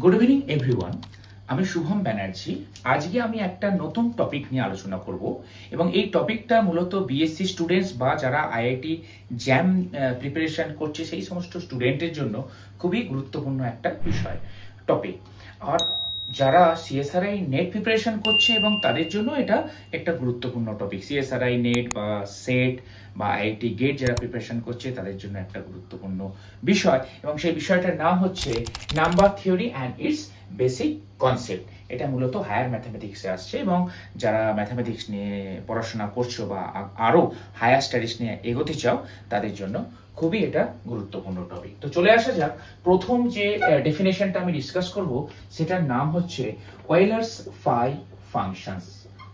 Good evening everyone. আমি শুভম ব্যানার্জি। আজকে আমি একটা নতুন টপিক নিয়ে আলোচনা করব এবং এই টপিকটা মূলত বিএসসি স্টুডেন্টস বা যারা আইআইটি জ্যাম প্রিপারেশন করছে সেই সমস্ত স্টুডেন্টের জন্য খুবই গুরুত্বপূর্ণ একটা বিষয় টপিক। আর যারা সিএসআরআই নেট প্রিপারেশন করছে এবং তাদের জন্য এটা একটা গুরুত্বপূর্ণ টপিক। সিএসআরআই নেট বা সেট বা আইআইটি গেট যারা প্রিপারেশন করছে তাদের জন্য একটা গুরুত্বপূর্ণ বিষয় এবং সেই বিষয়টার নাম হচ্ছে number theory and it's basic concept. এটা মূলত হায়ার ম্যাথামেটিক্সে আসছে এবং যারা ম্যাথামেটিক্স নিয়ে পড়াশোনা করছো বা আরো হায়ার স্টাডিজ নিয়ে এগোতে চাও তাদের জন্য খুবই এটা গুরুত্বপূর্ণ টপিক। তো চলে আসা যাক, প্রথম যে ডেফিনেশনটা আমি ডিসকাস করব সেটার নাম হচ্ছে অয়েলার্স ফাই ফাংশনস।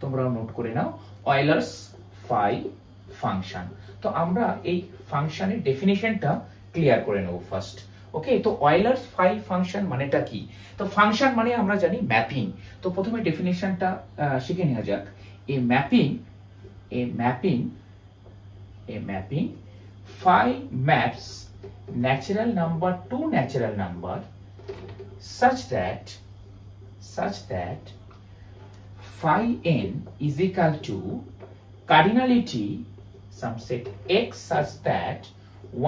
তোমরাও নোট করে নাও, অয়েলার্স ফাই ফাংশন। তো আমরা এই ফাংশনের ডেফিনেশনটা ক্লিয়ার করে নেব ফার্স্ট। ওকে, তো অয়েলার্স ফাই ফাংশন মানেটা কি? তো ফাংশন মানে আমরা জানি ম্যাপিং। তো প্রথমে ডেফিনেশনটা শিখে নেওয়া যাক। এ mapping phi maps natural number to natural number such that phi n is equal to cardinality some set x such that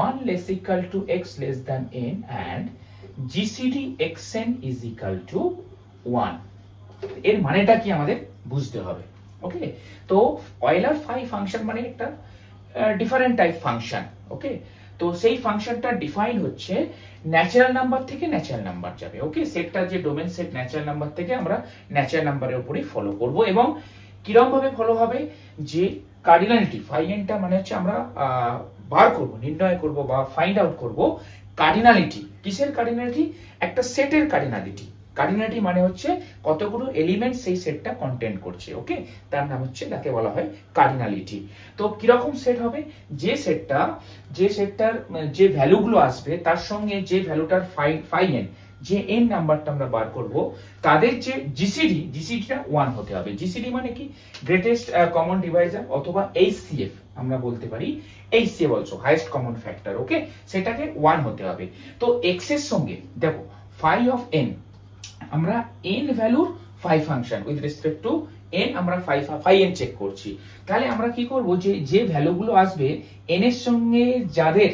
1 less equal to x less than n and GCD xn is equal to 1। এর মানেটা কি আমাদের বুঝতে হবে। ওকে, তো Euler phi function মানে একটা different type function. ওকে, তো সেই ফাংশনটা ডিফাইন হচ্ছে ন্যাচারাল নাম্বার থেকে ন্যাচারাল নাম্বার যাবে। ওকে, সেটটা যে ডোমেন সেট ন্যাচারাল নাম্বার থেকে আমরা ন্যাচারাল নাম্বারের উপরেই ফলো করব এবং কিরকম ভাবে ফলো হবে, যে কার্ডিনালিটি ফাই এনটা মানে হচ্ছে আমরা বার করব, নির্ণয় করব বা ফাইন্ড আউট করব কার্ডিনালিটি। কিসের কার্ডিনালিটি? একটা সেটের কার্ডিনালিটি। কার্ডিনালিটি মানে হচ্ছে কতগুলো এলিমেন্ট সেই সেটটা কন্টেন্ট করছে। ওকে, তার নাম হচ্ছে, তাকে বলা হয় কার্ডিনালিটি। তো কিরকম সেট হবে? যে সেটটার যে ভ্যালুগুলো আসবে তার সঙ্গে যে ভ্যালুটার ফাই এন, যে এন নাম্বারটা আমরা বার করব, তাদের যে জিসিডিটা 1 হতে হবে। জিসিডি মানে কি? গ্রেটেস্ট কমন ডিভাইজার অথবা এইচসিএফ আমরা বলতে পারি, HCF also highest common factor. Okay, সেটাকে 1 হতে হবে। তো এক্স এর সঙ্গে দেখো ফাই অফ এন, আমরা এন ভ্যালুর phi function with respect to N আমরা ফাই এন চেক করছি। তাহলে আমরা কি করব, যে ভ্যালুগুলো আসবে এন এর সঙ্গে যাদের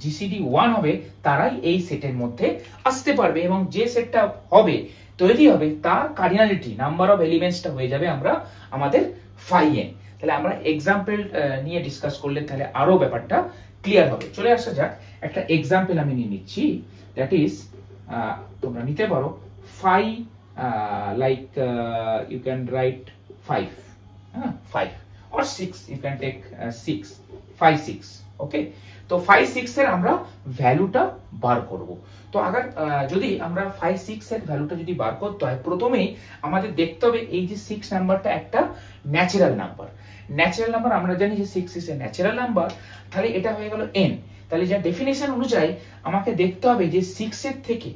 জিসিডি 1 হবে তারাই এই সেটের মধ্যে আসতে পারবে এবং যে সেটটা হবে তৈরি হবে তার কার্ডিনালিটি নাম্বার অফ এলিমেন্টসটা হয়ে যাবে আমাদের ফাই এন। তাহলে আমরা এক্সাম্পল নিয়ে ডিসকাস করলে তাহলে আরো ব্যাপারটা ক্লিয়ার হবে। চলে আসা যাক, একটা এক্সাম্পল আমি নিয়ে নিচ্ছি। দ্যাট ইজ তোমরা নিতে পারো phi like you can write 5 or 6, you can take 6 phi 6। ওকে, তো phi 6 এর আমরা ভ্যালুটা বার করব। তো আগে যদি আমরা phi 6 এর ভ্যালুটা যদি বার করতে হয়, প্রথমেই আমাদের দেখতে হবে এই যে 6 নাম্বারটা একটা ন্যাচারাল নাম্বার। ন্যাচারাল নাম্বার আমরা জানি যে 6 ইজ এ ন্যাচারাল নাম্বার। তাহলে এটা হয়ে গেল n। তাহলে যা ডেফিনিশন অনুযায়ী আমাকে দেখতে হবে যে 6 এর থেকে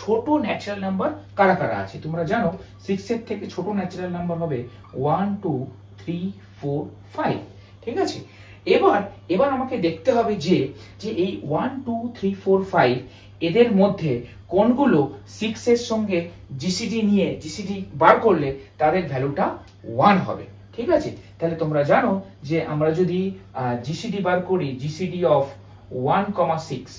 ছোট ন্যাচারাল নাম্বার কারা কারা আছে। তোমরা জানো 6 এর থেকে ছোট ন্যাচারাল নাম্বার হবে 1 2 3 4 5। ঠিক আছে, এবার আমাকে দেখতে হবে যে এই 1 2 3 4 5 এদের মধ্যে কোনগুলো 6 এর সঙ্গে জিসিডি বার করলে তাদের ভ্যালুটা 1 হবে। ঠিক আছে, তাহলে তোমরা জানো যে আমরা যদি জিসিডি বার করি, জিসিডি অফ 1,6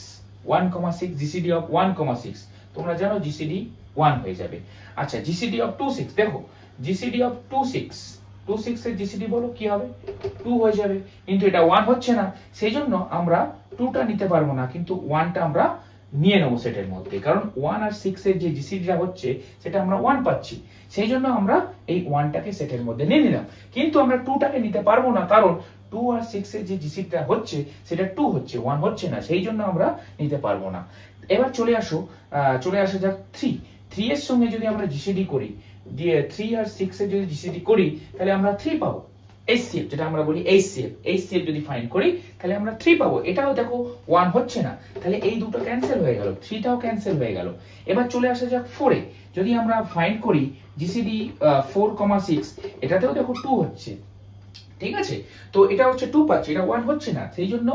জিসিডি অফ 1,6, তোমরা জানো জিসিডি 1 হয়ে যাবে। আচ্ছা, জিসিডি অফ 26 দেখো, জিসিডি অফ 26 এর জিসিডি বলো কি হবে? 2 হয়ে যাবে। কিন্তু এটা 1 হচ্ছে না, সেই জন্য আমরা 2টা নিতে পারবো না, কিন্তু 1টা আমরা নিয়ে নেবো সেটের মধ্যে, কারণ 1 আর 6 এর যে জিসিডিটা হচ্ছে সেটা আমরা 1 পাচ্ছি, সেই জন্য আমরা এই 1টাকে সেটের মধ্যে নিয়ে নিলাম। কিন্তু আমরা 2টাকে নিতে পারবো না, কারণ 2 আর 6 এর যে জিসিডিটা হচ্ছে সেটা 2 হচ্ছে, 1 হচ্ছে না, সেই জন্য আমরা নিতে পারবো না। এবার চলে আসা যাক 3 এর সঙ্গে যদি আমরা জিসিডি করি, দিয়ে 3 আর 6 এর যদি জিসিডি করি তাহলে আমরা 3 পাবো। এইচসিএফ যেটা আমরা বলি এইচসিএফ যদি ফাইন্ড করি তাহলে আমরা 3 পাবো। এটাও দেখো 1 হচ্ছে না, তাহলে এই দুটো ক্যান্সেল হয়ে গেল, 3টাও ক্যান্সেল হয়ে গেল। এবার চলে আসা যাক 4 এ, যদি আমরা ফাইন্ড করি জিসিডি 4,6, এটাতেও দেখো 2 হচ্ছে। ঠিক আছে, তো এটা হচ্ছে 2 পাচ্ছি, এটা 1 হচ্ছে না, সেই জন্য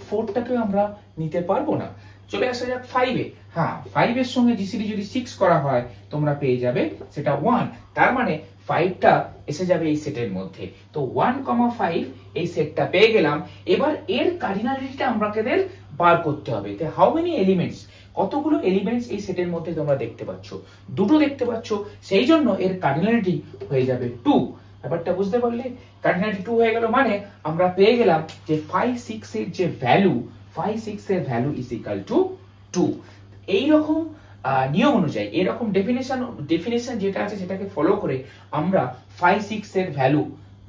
4টাকে আমরা নিতে পারবো না। চলে আসা যাক 5 এ। হ্যাঁ, 5 এর সঙ্গে জিসিডি যদি 6 করা হয় তোমরা পেয়ে যাবে সেটা 1। তার মানে 5টা এসে যাবে এই সেটের মধ্যে। তো 1,5 এই সেটটা পেয়ে গেলাম। এবার এর কার্ডিনালিটিটা আমাদের বার করতে হবে। তো হাউ মেনি এলিমেন্টস, কতগুলো এলিমেন্টস এই সেটের মধ্যে তোমরা দেখতে পাচ্ছ? দুটো দেখতে পাচ্ছ, সেই জন্য এর কার্ডিনালিটি হয়ে যাবে 2। ব্যাপারটা বুঝতে পারলে? কার্ডিনালিটি 2 হয়ে গেল, মানে আমরা পেয়ে গেলাম যে 5, 6 এর যে ভ্যালু, 5, 6 এর ভ্যালু ইজ ইকুয়াল টু 2। এইরকম নিয়ম অনুযায়ী, এরকম ডেফিনেশন যেটা আছে সেটাকে ফলো করে আমরা 5, 6 এর ভ্যালু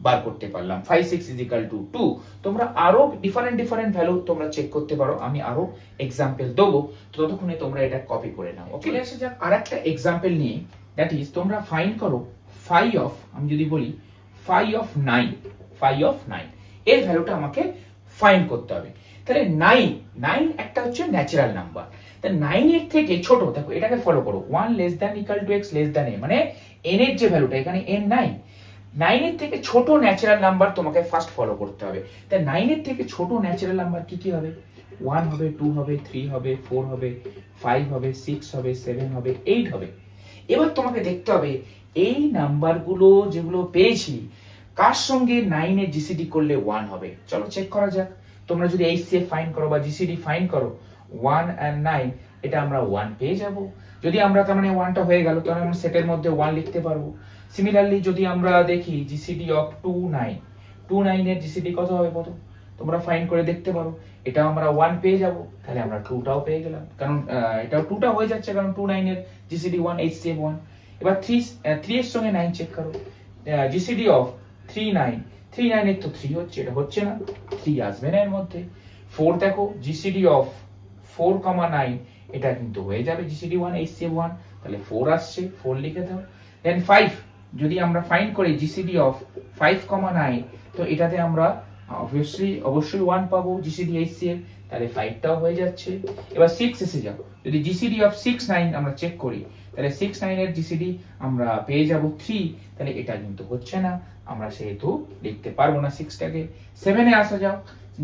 বার করতে পারলাম। 5, 6 ইজ ইকুয়াল টু 2। তোমরা আরো ডিফারেন্ট ভ্যালু তোমরা চেক করতে পারো, আমি আরো এক্সাম্পল দেবো, ততক্ষণে তোমরা এটা কপি করে নাও। ওকে, আসা যাক আরেকটা এক্সাম্পল নিয়ে। দ্যাট ইজ, তোমরা ফাইন্ড করো 5 অফ, আমি যদি বলি 5 অফ 9, 5 অফ 9 এর ভ্যালুটা আমাকে ফাইন্ড করতে হবে। তাহলে 9 একটা হচ্ছে ন্যাচারাল নাম্বার। তা 9 এর থেকে ছোট, দেখো এটাকে ফলো করো, 1 less than equal to x less than a, মানে n এর যে ভ্যালুটা, এখানে n 9 এর থেকে ছোট ন্যাচারাল নাম্বার তোমাকে ফার্স্ট ফলো করতে হবে। তাই 9 এর থেকে ছোট ন্যাচারাল নাম্বার কি কি হবে? 1 হবে, 2 হবে, 3 হবে, 4 হবে, 5 হবে, 6 হবে, 7 হবে, 8 হবে। এবার তোমাকে দেখতে হবে এই নাম্বারগুলো যেগুলো পেয়েছি কার সঙ্গে 9 এর জিসিডি করলে 1 হবে। চলো চেক করা যাক। তোমরা যদি HCF ফাইন্ড করো বা জিসিডি ফাইন্ড করো, 1 and 9, এটা আমরা 1 পেয়ে যাব। যদি আমরা তার মানে 1টা হয়ে গেল, তাহলে আমরা সেটের মধ্যে 1 লিখতে পারবো। সিমিলারলি যদি আমরা দেখি জিসিডি অফ 2, 9, 2, 9 এর জিসিডি কত হবে কত? তোমরা ফাইন্ড করে দেখতে পারো। এটা আমরা 1 পেয়ে যাব, তাহলে আমরা 2টাও পেয়ে গেলাম, কারণ এটাও 2টা হয়ে যাচ্ছে, কারণ 2, 9 এর জিসিডি 1, HCF 1। এবার 3 এর সঙ্গে 9 চেক করো, জিসিডি অফ 3, 9, 3, 9 এর তো 3 হচ্ছে, এটা হচ্ছে না, 3 আসবে না এর মধ্যে। 4 দেখো, জিসিডি অফ 4, 9, এটা কিন্তু হয়ে যাবে জিসিডি 1, HCF 1, তাহলে 4 আসছে, 4 লিখে দাও। দেন 5 যদি আমরা ফাইন্ড করি জিসিডি অফ 5, 9, তো এটাতে আমরা অবশ্যই 1 পাবো জিসিডি HCF, তাহলে 5টাও হয়ে যাচ্ছে। এবার 6 এসে যাও, যদি জিসিডি অফ 6, 9 আমরা চেক করি, তাহলে 6, 9 এর জিসিডি আমরা পেয়ে যাব 3, তাহলে এটা কিন্তু হচ্ছে না, আমরা সেহেতু লিখতে পারবো না 6টাকে। 7 এ আসা যাও,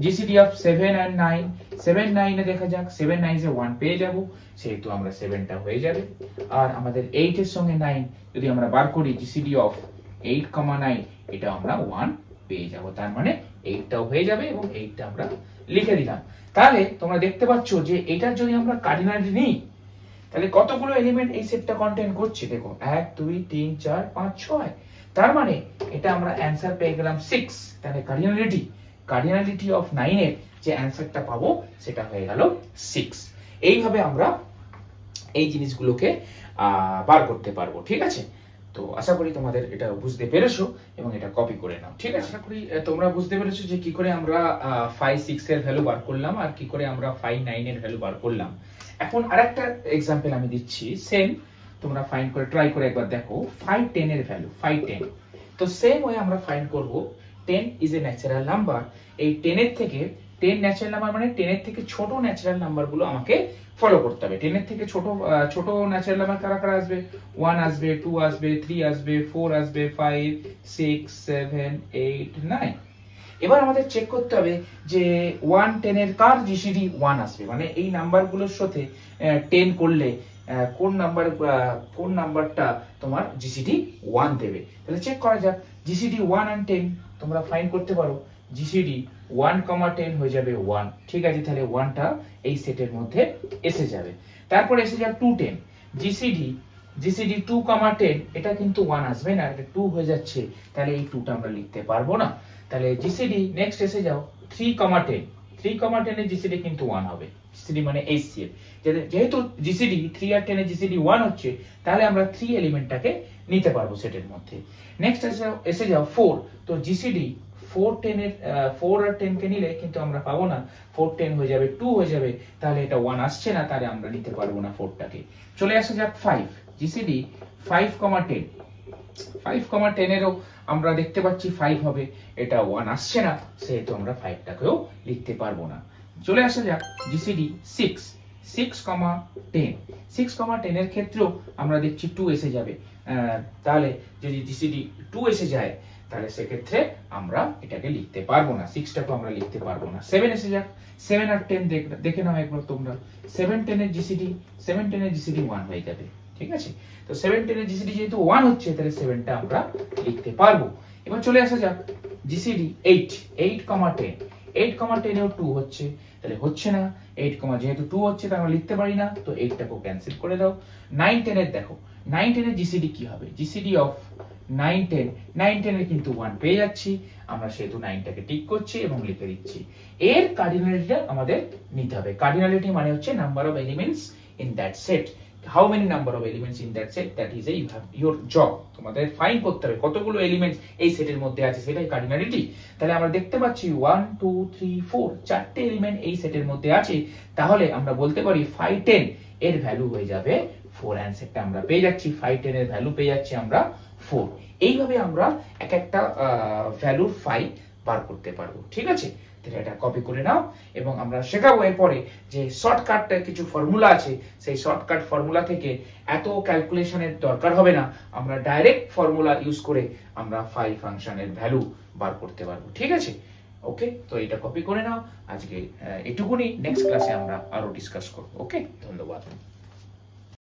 জিসিডি অফ 7 and 9, 7, 9 এ দেখা যাক, 7, 9 এ 1 পেয়ে যাব, সেহেতু আমরা 7টা হয়ে যাবে। আর আমাদের 8 এর সঙ্গে 9 যদি আমরা বার করি, জিসিডি অফ 8, 9, এটা আমরা 1 পেয়ে যাব, তার মানে 8টাও হয়ে যাবে এবং 8টা আমরা লিখে দিলাম। তাহলে তোমরা দেখতে পাচ্ছ যে এটার যদি আমরা কার্ডিনালিটি নিই, তাহলে কতগুলো এলিমেন্ট এই সেটটা কন্টেইন করছে? দেখো 1, 2, 3, 4, 5, 6, তার মানে এটা আমরা অ্যানসার পেয়ে গেলাম 6। তাহলে কার্ডিনালিটি অফ 9 এর যে অ্যানসারটা পাবো সেটা হয়ে গেল 6। এইভাবে আমরা এই জিনিসগুলোকে বার করতে পারবো, ঠিক আছে? তো আশা করি তোমাদের এটা বুঝতে পেরেছো এবং এটা কপি করে নাও, ঠিক আছে? আশা করি তোমরা বুঝতে পেরেছো যে কি করে আমরা 5, 6 এর ভ্যালু বার করলাম আর কি করে আমরা 5, 9 এর ভ্যালু বার করলাম। এখন আরেকটা एग्जांपल আমি দিচ্ছি, সেম তোমরা ফাইন্ড করে ট্রাই করে একবার দেখো 5, 10 এর ভ্যালু, 5, 10। তো সেম ওয়ে আমরা ফাইন্ড করব 10 ইজ এ ন্যাচারাল নাম্বার। এই 10 এর থেকে 10 ন্যাচারাল নাম্বার মানে 10 এর থেকে ছোট ন্যাচারাল নাম্বারগুলো আমাকে ফলো করতে হবে। 10 এর থেকে ছোট ন্যাচারাল নাম্বার কারা আসবে? 1 আসবে, 2 আসবে, 3 আসবে, 4 আসবে, 5, 6, 7, 8, 9। এবার আমাদের চেক করতে হবে যে 1, 10 এর কার জিসিডি 1 আসবে, মানে এই নাম্বারগুলোর সাথে 10 করলে কোন নাম্বারটা তোমার জিসিডি 1 দেবে। তাহলে চেক করা যাক, জিসিডি 1 and 10 তোমরা ফাইন্ড করতে পারো। জিসিডি 1, 10 হয়ে যাবে 1, ঠিক আছে? তাহলে 1টা এই সেটের মধ্যে এসে যাবে। তারপর এসে যাবে 2, 10, জিসিডি 2, 10, এটা কিন্তু 1 আসবে না, এটা 2 হয়ে যাচ্ছে, তাহলে এই 2টা আমরা লিখতে পারবো না। তাহলে জিসিডি নেক্সট এসে যাও 3, 10 এর জিসিডি কিন্তু 1 হবে, জিসিডি মানে HCF। যেহেতু জিসিডি 3 আর 10 এর জিসিডি 1 হচ্ছে, তাহলে আমরা 3 এলিমেন্টটাকে নিতে পারবো সেটের মধ্যে। নেক্সট এসে যাও 4, তো জিসিডি 4, 10 এর 4 আর 10 কে নিলে কিন্তু আমরা পাবো না, 4, 10 হয়ে যাবে 2 হয়ে যাবে, তাহলে এটা 1 আসছে না, তাহলে আমরা নিতে পারবো না 4টাকে। চলে আসা যাক 5, জিসিডি 5, 10, 5, 10 এরও আমরা দেখতে পাচ্ছি 5 হবে, এটা 1 আসছে না, সেহেতু আমরা 5টাকেও লিখতে পারবো না। চলে আসা যাক জিসিডি 6, 10, 10 এর ক্ষেত্রেও আমরা দেখছি 2 এসে যাবে। তাহলে যদি জিসিডি 2 এসে যায়, তাহলে সেক্ষেত্রে আমরা এটাকে লিখতে পারবো না, 6টাকে আমরা লিখতে পারবো না। 7 এসে যাক, 7 আর 10 দেখে নাও একবার তোমরা। 7 10 এর জিসিডি, 7 10 এর জিসিডি 1 হয়ে যাবে, ঠিক আছে। তো 7 10 এর জিসিডি যেহেতু 1 হচ্ছে, তাহলে 7টা আমরা লিখতে পারবো। এবার চলে আসা যাক জিসিডি 8, 8, 10, 8, 10 এও 2 হচ্ছে, তাহলে হচ্ছে না। 8, যেহেতু 2 হচ্ছে তাহলে আমরা লিখতে পারি না, তো 8টাকে ক্যান্সেল করে দাও। 9 10 এর দেখো, 9 10 এর জিসিডি কি হবে? জিসিডি অফ 9 10, 9 10 এর কিন্তু 1 পেয়ে যাচ্ছি, আমরা সেহেতু 9টাকে টিক করছি এবং লিখে দিচ্ছি। এর কার্ডিনালিটিটা আমাদের নিতে হবে। কার্ডিনালিটি মানে হচ্ছে number of elements in that set. How many number of elements in that set? That is you have your job. তোমাদের ফাইন্ড করতে হবে কতগুলো এলিমেন্টস এই সেটের মধ্যে আছে, সেটাই কার্ডিনালিটি। তাহলে আমরা দেখতে পাচ্ছি 1 2 3 4 চারটে এলিমেন্ট এই সেটের মধ্যে আছে, তাহলে আমরা বলতে পারি 5 10 এর ভ্যালু হয়ে যাবে 4। অ্যানসারটা আমরা পেয়ে যাচ্ছি, 5 10 এর ভ্যালু পেয়ে যাচ্ছি আমরা 4। এইভাবে আমরা এক একটা ভ্যালুর 5 বার করতে পারবো, ঠিক আছে। তাহলে এটা কপি করে নাও এবং আমরা শেখাবো এরপরে যে শর্টকাট কিছু ফর্মুলা আছে, সেই শর্টকাট ফর্মুলা থেকে এত ক্যালকুলেশনের দরকার হবে না, আমরা ডাইরেক্ট ফর্মুলা ইউজ করে আমরা 5 ফাংশনের ভ্যালু বার করতে পারবো, ঠিক আছে। ওকে, তো এটা কপি করে নাও। আজকে এটুকুনি, নেক্সট ক্লাসে আমরা আরো ডিসকাস করব। ওকে, ধন্যবাদ।